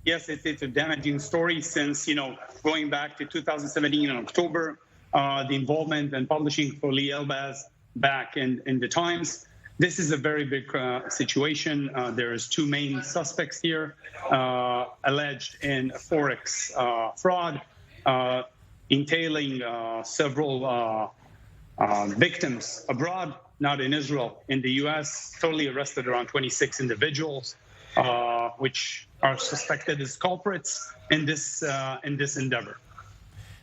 yes, it's a damaging story since, going back to 2017 in October, the involvement and publishing for Lee Elbaz back in the Times. This is a very big situation. There's two main suspects here, alleged in forex fraud, entailing several victims abroad, not in Israel. In the U.S., totally arrested around 26 individuals, which are suspected as culprits in this endeavor.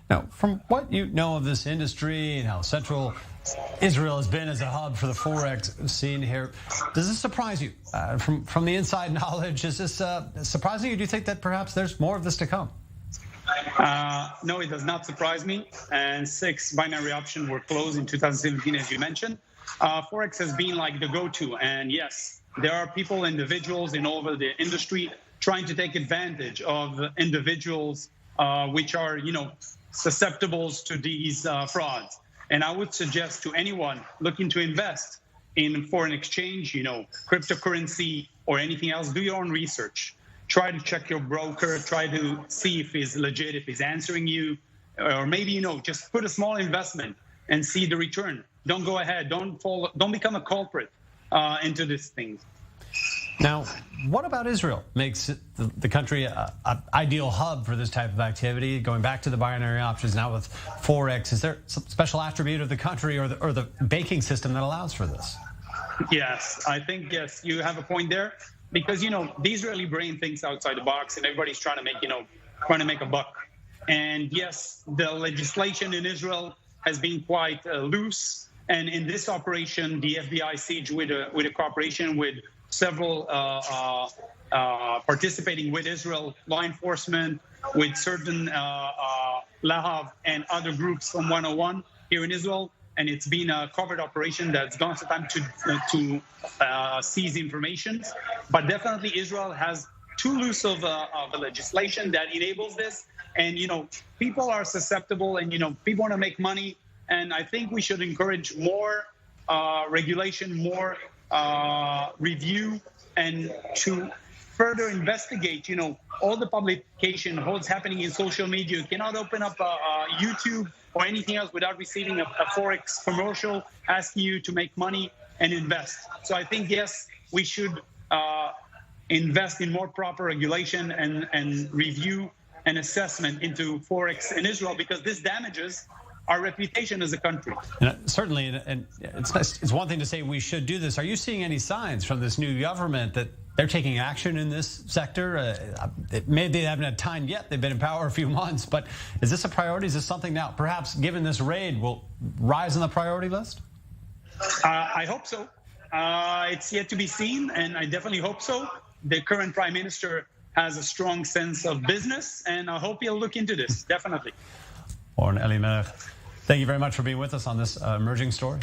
Now, from what you know of this industry and how central Israel has been as a hub for the forex scene here, does this surprise you? From the inside knowledge, is this surprising you? Do you think that perhaps there's more of this to come? No, it does not surprise me. And 6 binary options were closed in 2017, as you mentioned. Forex has been like the go-to. And yes, there are people, individuals in all over the industry trying to take advantage of individuals which are, susceptible to these frauds. And I would suggest to anyone looking to invest in foreign exchange, cryptocurrency or anything else, do your own research. Try to check your broker, try to see if he's legit, if he's answering you, or maybe, just put a small investment and see the return. Don't go ahead, don't become a culprit into this thing. Now, what about Israel makes the country an ideal hub for this type of activity? Going back to the binary options, now with forex, is there some special attribute of the country or the banking system that allows for this? Yes, I think, yes, you have a point there. Because, the Israeli brain thinks outside the box and everybody's trying to make a buck. And yes, the legislation in Israel has been quite loose. And in this operation, the FBI sieged with a cooperation with several participating with Israel law enforcement, with certain Lahav and other groups from 101 here in Israel. And it's been a covert operation that's gone some time to seize information. But definitely Israel has too loose of a legislation that enables this. And, people are susceptible and, people want to make money. And I think we should encourage more regulation, more review, and to further investigate, all the publication, what's happening in social media. You cannot open up YouTube or anything else without receiving a forex commercial asking you to make money and invest. So I think, yes, we should invest in more proper regulation and review and assessment into forex in Israel, because this damages our reputation as a country. Certainly, and it's one thing to say we should do this. Are you seeing any signs from this new government that they're taking action in this sector? Maybe they haven't had time yet. They've been in power a few months, but is this a priority? Is this something now, perhaps given this raid, will rise on the priority list? I hope so. It's yet to be seen, and I definitely hope so. The current prime minister has a strong sense of business, and I hope he'll look into this, definitely. Oren, Elimelech, thank you very much for being with us on this emerging story.